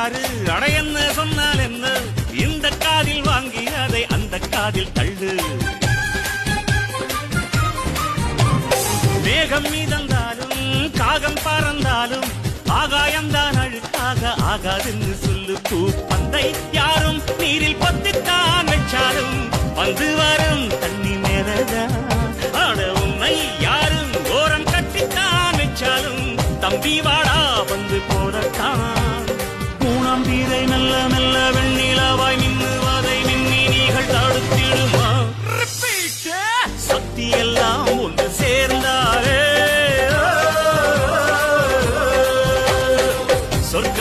பாரு அடையன்னு சொன்னால் என்ன இந்த காதில் வாங்கி அதை அந்த காதில் தள்ளு மேகம் மீதந்தாலும் காகம் பறந்தாலும் ஆகாயம்தான் அழுக்காக ஆகாதுன்னு சொல்லு பூ பந்தை யாரும் நீரில் பத்தித்தான் வச்சாலும் வந்து வரும் தண்ணி மேலதான் ஆட உன்னை யாரும் ஓரம் கட்டித்தான் வச்சாலும் தம்பி வாடா வந்து போறத்தான் பூணம் பீரை மெல்ல மெல்ல வெண்ணிலவாய் மின்னுவதை மின்னினிகள் தடுத்திடுமா சக்தி எல்லாம் ஒன்று சேர்ந்தாரே சொர்க்க